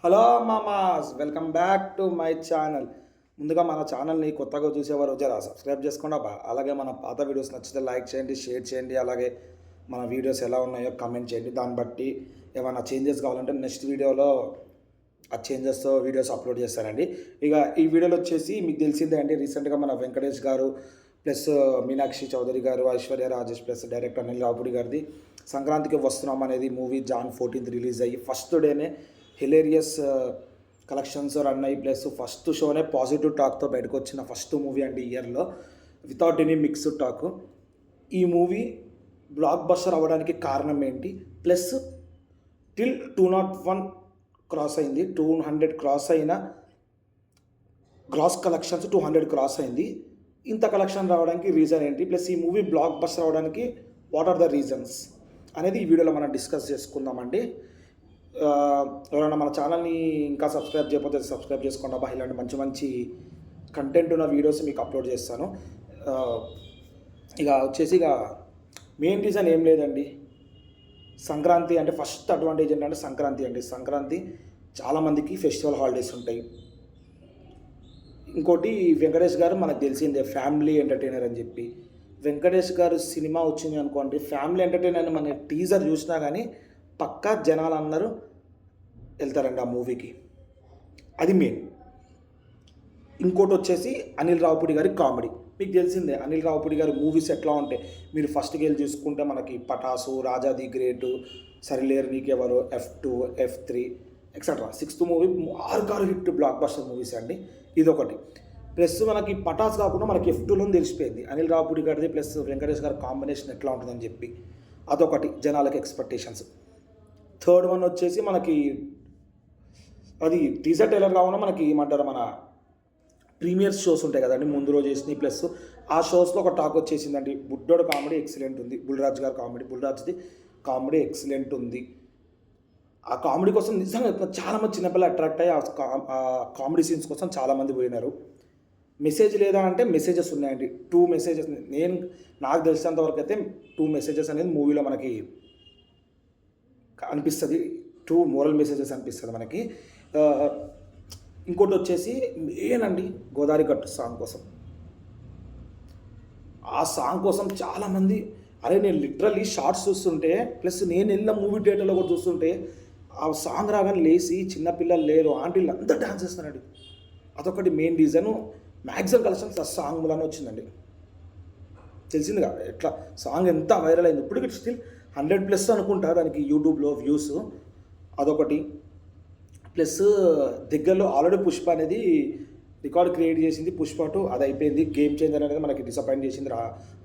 Hello మామాస్, welcome back to my channel. ముందుగా మన ఛానల్ని కొత్తగా చూసేవారు జరా సబ్స్క్రైబ్ చేసుకోండి అబ్బా. అలాగే మన పాత వీడియోస్ నచ్చితే లైక్ చేయండి, షేర్ చేయండి. అలాగే మన వీడియోస్ ఎలా ఉన్నాయో కామెంట్ చేయండి. దాన్ని బట్టి ఏమైనా చేంజెస్ కావాలంటే నెక్స్ట్ వీడియోలో ఆ చేంజెస్తో వీడియోస్ అప్లోడ్ చేస్తానండి. ఇక ఈ వీడియోలో వచ్చేసి మీకు తెలిసిందే అండి, రీసెంట్గా మన వెంకటేష్ గారు ప్లస్ మీనాక్షి చౌదరి గారు, ఐశ్వర్య రాజేష్ ప్లస్ డైరెక్టర్ అనిల్ రావుపూడి గారిది సంక్రాంతికి వస్తున్నాం అనేది మూవీ జాన్ 14th రిలీజ్ అయ్యి ఫస్ట్ డేనే హిలేరియస్ కలెక్షన్స్ రన్ అయ్యి ప్లస్ ఫస్ట్ షోనే పాజిటివ్ టాక్తో బయటకు వచ్చిన ఫస్ట్ మూవీ అండి ఇయర్లో, వితౌట్ ఎనీ మిక్స్డ్ టాక్. ఈ మూవీ బ్లాక్ బస్టర్ అవ్వడానికి కారణం ఏంటి, ప్లస్ టిల్ 201 క్రాస్ అయింది, 200 క్రాస్ అయిన గ్రాస్ కలెక్షన్స్ 200 క్రాస్ అయింది. ఇంత కలెక్షన్ రావడానికి రీజన్ ఏంటి, ప్లస్ ఈ మూవీ బ్లాక్ బస్టర్ అవ్వడానికి వాట్ ఆర్ ద రీజన్స్ అనేది ఈ వీడియోలో మనం డిస్కస్ చేసుకుందామండి. ఎవరైనా మన ఛానల్ని ఇంకా సబ్స్క్రైబ్ చేయకపోతే సబ్స్క్రైబ్ చేసుకోండి అబ్బా. ఇలాంటి మంచి మంచి కంటెంట్ ఉన్న వీడియోస్ మీకు అప్లోడ్ చేస్తాను. ఇక వచ్చేసి మెయిన్ రీజన్ ఏం లేదండి, సంక్రాంతి అంటే ఫస్ట్ అడ్వాంటేజ్ ఏంటంటే సంక్రాంతి అండి. సంక్రాంతి చాలామందికి ఫెస్టివల్ హాలిడేస్ ఉంటాయి. ఇంకోటి వెంకటేష్ గారు మనకు తెలిసిందే ఫ్యామిలీ ఎంటర్టైనర్ అని చెప్పి. వెంకటేష్ గారు సినిమా వచ్చింది అనుకోండి, ఫ్యామిలీ ఎంటర్టైనర్ అని మన టీజర్ చూసినా కానీ పక్కా జనాలు అందరూ వెళ్తారండి ఆ మూవీకి, అది మెయిన్. ఇంకోటి వచ్చేసి అనిల్ రావుపూడి గారి కామెడీ. మీకు తెలిసిందే అనిల్ రావుపూడి గారి మూవీస్ ఎట్లా ఉంటాయి. మీరు ఫస్ట్కి వెళ్ళి చూసుకుంటే మనకి పటాసు, రాజా the great, Sarileru Neekevvaru, F2, F3 etcetera 6th movie 6 hit block buster movies అండి. ఇదొకటి. ప్లస్ మనకి పటాస్ కాకుండా మనకి F2లో తెలిసిపోయింది అనిల్ రావుపూడి గారిది ప్లస్ వెంకటేష్ గారి కాంబినేషన్ ఎట్లా ఉంటుందని చెప్పి. అదొకటి జనాలకి ఎక్స్పెక్టేషన్స్. థర్డ్ వన్ వచ్చేసి మనకి అది టీజర్ టైలర్ కాకుండా మనకి ఏమంటారు, మన ప్రీమియర్ షోస్ ఉంటాయి కదండి ముందు రోజు చేసినాయి. ప్లస్ ఆ షోస్లో ఒక టాక్ వచ్చేసిందండి, బుడ్డోడు కామెడీ ఎక్సలెంట్ ఉంది, బుల్రాజ్ గారి కామెడీ, బుల్రాజ్ది కామెడీ ఎక్సలెంట్ ఉంది. ఆ కామెడీ కోసం నిజంగా చాలామంది చిన్నపిల్లలు అట్రాక్ట్ అయ్యి ఆ కామెడీ సీన్స్ కోసం చాలామంది పోయినారు. మెసేజ్ లేదా అంటే మెసేజెస్ ఉన్నాయండి, 2 మెసేజెస్. నాకు తెలిసినంతవరకు అయితే 2 మెసేజెస్ అనేది మూవీలో మనకి అనిపిస్తుంది, 2 మోరల్ మెసేజెస్ అనిపిస్తుంది మనకి. ఇంకోటి వచ్చేసి మెయిన్ అండి, గోదావరి గట్టు సాంగ్ కోసం. ఆ సాంగ్ కోసం చాలామంది, అరే నేను లిటరల్లీ షార్ట్స్ చూస్తుంటే ప్లస్ నేను వెళ్ళిన మూవీ థియేటర్లో కూడా చూస్తుంటే ఆ సాంగ్ రాగానే లేచి చిన్నపిల్లలు లేరు, ఆంటీలు అందరూ డ్యాన్స్ చేస్తున్నారండి. అదొకటి మెయిన్ రీజను. మ్యాక్సిమం కలెక్షన్స్ ఆ సాంగ్ మూలానే వచ్చిందండి. తెలిసిందిగా ఎట్లా సాంగ్ ఎంత వైరల్ అయింది, ఇప్పటికి స్టిల్ 100+ అనుకుంటా దానికి యూట్యూబ్లో వ్యూస్. అదొకటి. ప్లస్ దగ్గరలో ఆల్రెడీ పుష్ప అనేది రికార్డ్ క్రియేట్ చేసింది, పుష్ప 2 అది అయిపోయింది. గేమ్ చేంజర్ అనేది మనకి డిసప్పాయింట్ చేసింది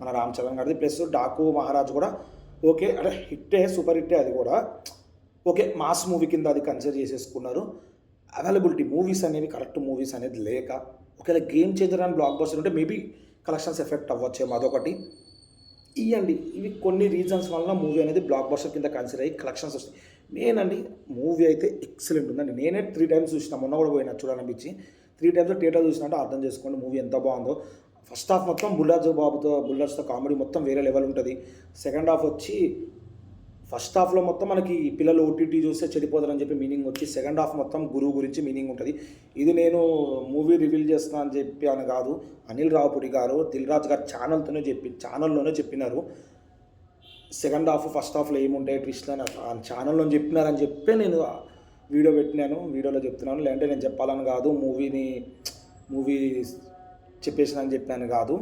మన రామ్ చరణ్ గారిది. ప్లస్ డాకు మహారాజ్ కూడా ఓకే, అంటే హిట్టే, సూపర్ హిట్టే. అది కూడా ఓకే, మాస్ మూవీ కింద అది కన్సిడర్ చేసేసుకున్నారు. అవైలబిలిటీ మూవీస్ అనేవి కరెక్ట్ మూవీస్ అనేది లేక, ఒకవేళ గేమ్ చేంజర్ అని బ్లాక్ బస్టర్ ఉంటే మేబీ కలెక్షన్స్ ఎఫెక్ట్ అవ్వచ్చేమో, అదొకటి. ఇవి కొన్ని రీజన్స్ వల్ల మూవీ అనేది బ్లాక్ బస్టర్ కింద కన్సిడర్ అయ్యి కలెక్షన్స్ వస్తాయి. మెయిన్ అండి మూవీ అయితే ఎక్సలెంట్ ఉందండి. నేనే 3 times చూసిన, మొన్న కూడా పోయినా చూడాలనిపించి 3 times థియేటర్ చూసినట్టు అర్థం చేసుకోండి మూవీ ఎంత బాగుందో. ఫస్ట్ హాఫ్ మొత్తం బుల్రాజ్తో కామెడీ మొత్తం వేరే లెవెల్ ఉంటుంది. సెకండ్ హాఫ్ వచ్చి ఫస్ట్ హాఫ్లో మొత్తం మనకి పిల్లలు ఓటీటీ చూస్తే చెడిపోతారని చెప్పి మీనింగ్ వచ్చి, సెకండ్ హాఫ్ మొత్తం గురువు గురించి మీనింగ్ ఉంటుంది. ఇది నేను మూవీ రివీల్ చేస్తున్నా అని చెప్పి అని కాదు, అనిల్ రావుపూడి గారు దిల్ రాజు గారు ఛానల్లోనే చెప్పినారు. సెకండ్ హాఫ్ ఫస్ట్ హాఫ్లో ఏముంటాయి ట్విస్ట్ అని ఆ ఛానల్లో చెప్పినారని చెప్పి నేను వీడియో పెట్టినాను, వీడియోలో చెప్తున్నాను. లేదంటే నేను చెప్పాలని కాదు, మూవీ చెప్పేసిన అని చెప్పాను కాదు,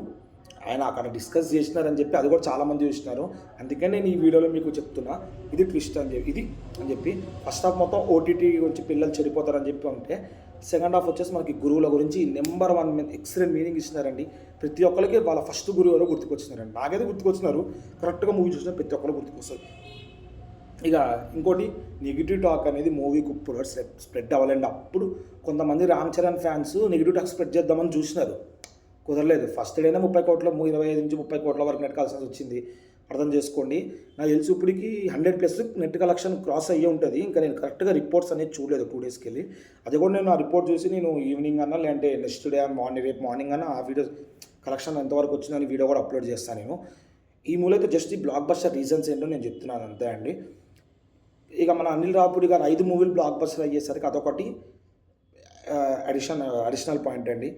ఆయన అక్కడ డిస్కస్ చేసినారని చెప్పి అది కూడా చాలామంది చూసినారు. అందుకని నేను ఈ వీడియోలో మీకు చెప్తున్నా, ఇది ట్విస్ట్ అని చెప్పి ఫస్ట్ హాఫ్ మొత్తం ఓటీటీ గురించి పిల్లలు చెడిపోతారని చెప్పి ఉంటే, సెకండ్ హాఫ్ వచ్చేసి మనకి గురువుల గురించి నెంబర్ 1 ఎక్సలెంట్ మీనింగ్ ఇచ్చినారండి. ప్రతి ఒక్కరికి వాళ్ళ ఫస్ట్ గురువు ఎవరో గుర్తుకొచ్చినారండి. నాకైతే గుర్తుకొచ్చినారు, కరెక్ట్గా మూవీ చూసిన ప్రతి ఒక్కరు గుర్తుకొస్తారు. ఇక ఇంకోటి నెగిటివ్ టాక్ అనేది మూవీకి ఇప్పుడు స్ప్రెడ్ అవ్వాలండి. అప్పుడు కొంతమంది Ram Charan fans negative talk spread చేద్దామని చూసినారు, కుదరలేదు. ఫస్ట్ డేనే 30 కోట్ల 25 నుంచి 30 కోట్ల వరకు నెట్ కలెక్షన్స్ వచ్చింది. అర్థం చేసుకోండి. నాకు తెలిసి ఇప్పటికి 100+ నెట్ కలెక్షన్ క్రాస్ అయ్యే ఉంటుంది. ఇంకా నేను కరెక్ట్గా రిపోర్ట్స్ అనేది చూడలేదు 2 daysకి వెళ్ళి. అది కూడా నేను ఆ రిపోర్ట్ చూసి నేను ఈవినింగ్ అన్నా లేదంటే నెక్స్ట్ డే రేపు మార్నింగ్ అన్నా ఆ వీడియో కలెక్షన్ ఎంతవరకు వచ్చిందని వీడియో కూడా అప్లోడ్ చేస్తాను నేను. ఈ మూలైతే జస్ట్ ఈ బ్లాక్ బస్టర్ రీజన్స్ ఏంటో నేను చెప్తున్నాను అంతే అండి. ఇక మన అనిల్ రావుపూడి గారు 5 మూవీలు బ్లాక్ బస్టర్ అయ్యేసరికి అదొకటి అడిషనల్ పాయింట్ అండి.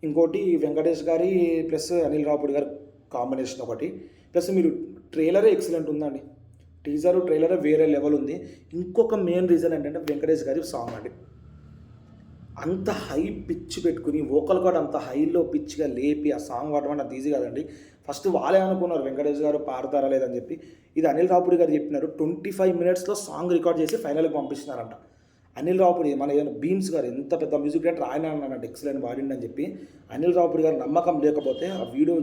ఇంకోటి వెంకటేష్ గారి ప్లస్ అనిల్ రావుపూడి గారి కాంబినేషన్ ఒకటి, ప్లస్ మీరు ట్రైలరే ఎక్సలెంట్ ఉందండి. టీజర్ ట్రైలరే వేరే లెవెల్ ఉంది. ఇంకొక మెయిన్ రీజన్ ఏంటంటే వెంకటేష్ గారి సాంగ్ అండి. అంత హై పిచ్ పెట్టుకుని వోకల్ కూడా అంత హైలో పిచ్గా లేపి ఆ సాంగ్ పాడడం అంత ఈజీ కాదండి. ఫస్ట్ వాళ్ళే అనుకున్నారు వెంకటేష్ గారు పాడతారా లేదని చెప్పి. ఇది అనిల్ రావుపూడి గారు చెప్పినారు. 25 మినిట్స్లో సాంగ్ రికార్డ్ చేసి ఫైనల్కి పంపిస్తున్నారంట. అనిల్ రావుపూడి మన ఏదైనా బీమ్స్ గారు ఎంత పెద్ద మ్యూజిక్ డైరెక్టర్ ఆయన అన్నారంట ఎక్సలెంట్ వాడిండని చెప్పి. అనిల్ రావుపూడి గారు నమ్మకం లేకపోతే ఆ వీడియో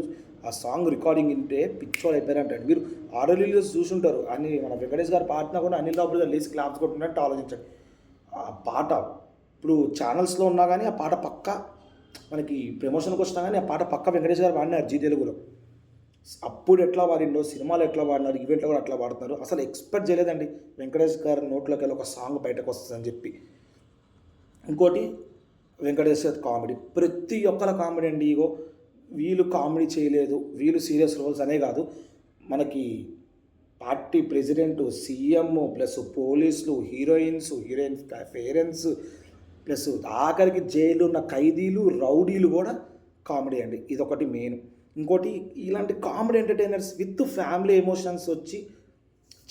ఆ సాంగ్ రికార్డింగ్ వింటే పిక్చర్ అయిపోయారంటే మీరు ఆడియో చూసుంటారు. అని మన వెంకటేష్ గారు పాడినా కూడా అనిల్ రావుపూడి గారు లేచి క్లాప్స్ కొట్టినట్టు ఆలోచించండి. ఆ పాట ఇప్పుడు ఛానల్స్లో ఉన్నా కానీ ఆ పాట పక్క మనకి ప్రమోషన్కి వచ్చినా కానీ ఆ పాట పక్క వెంకటేష్ గారు వాడినారు జీ తెలుగులో. అప్పుడు ఎట్లా వాడిండో సినిమాలు ఎట్లా వాడినారు, ఈవెంట్లో కూడా అట్లా వాడుతున్నారు. అసలు ఎక్స్పెక్ట్ చేయలేదండి వెంకటేష్ గారి నోట్లోకి వెళ్ళి ఒక సాంగ్ బయటకు వస్తుందని చెప్పి. ఇంకోటి వెంకటేష్ గారి కామెడీ, ప్రతి ఒక్కల కామెడీ అండి. ఇగో వీళ్ళు కామెడీ చేయలేదు, వీళ్ళు సీరియస్ రోల్స్ అనే కాదు, మనకి పార్టీ ప్రెసిడెంట్, సీఎం ప్లస్ పోలీసులు, హీరోయిన్స్ పేరెంట్స్ ప్లస్ ఆఖరికి జైలు ఉన్న ఖైదీలు, రౌడీలు కూడా కామెడీ అండి. ఇదొకటి మెయిన్. ఇంకోటి ఇలాంటి comedy entertainers with family emotions వచ్చి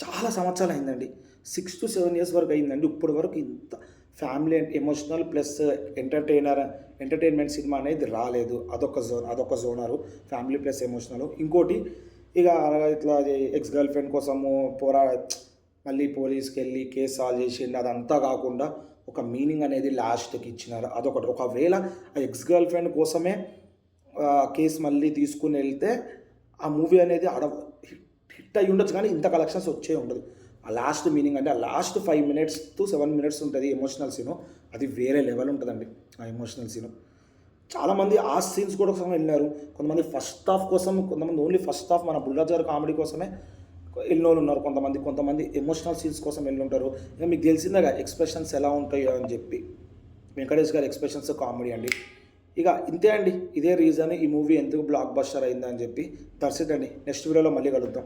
చాలా సంవత్సరాలు అయిందండి. 6 to 7 years వరకు అయిందండి. ఇప్పటి వరకు ఇంత family emotional plus entertainment cinema అనేది రాలేదు. అదొక జోనరు ఫ్యామిలీ ప్లస్ ఎమోషనల్. ఇంకోటి ఇక ఇట్లా ఎక్స్ గర్ల్ ఫ్రెండ్ కోసము మళ్ళీ పోలీస్కి వెళ్ళి కేసు సాల్వ్ చేసిండు అదంతా కాకుండా ఒక మీనింగ్ అనేది లాస్ట్కి ఇచ్చినారు. అదొకటి. ఒకవేళ ఆ ఎక్స్ గర్ల్ ఫ్రెండ్ కోసమే కేసు మళ్ళీ తీసుకుని వెళ్తే ఆ మూవీ అనేది హిట్ అయ్యి ఉండొచ్చు, కానీ ఇంత కలెక్షన్స్ వచ్చే ఉండదు. ఆ లాస్ట్ మీనింగ్ అంటే ఆ లాస్ట్ 5 minutes to 7 minutes ఉంటుంది ఎమోషనల్ సీను. అది వేరే లెవెల్ ఉంటుందండి ఆ ఎమోషనల్ సీను. చాలామంది ఆ సీన్స్ కూడా కోసం వెళ్ళినారు. కొంతమంది ఫస్ట్ హాఫ్ కోసం, కొంతమంది ఓన్లీ ఫస్ట్ హాఫ్ మన బుల్రాజు కామెడీ కోసమే వెళ్ళినోళ్ళు ఉన్నారు. కొంతమంది ఎమోషనల్ సీన్స్ కోసం వెళ్ళి ఉంటారు. ఇక మీకు తెలిసిందేగా ఎక్స్ప్రెషన్స్ ఎలా ఉంటాయో అని చెప్పి. వెంకటేష్ గారి ఎక్స్ప్రెషన్స్ కామెడీ అండి. ఇక ఇంతే అండి. ఇదే రీజన్ ఈ మూవీ ఎందుకు బ్లాక్ బస్టర్ అయిందని చెప్పి. దట్స్ ఇట్ అండి. నెక్స్ట్ వీడియోలో మళ్ళీ కలుద్దాం.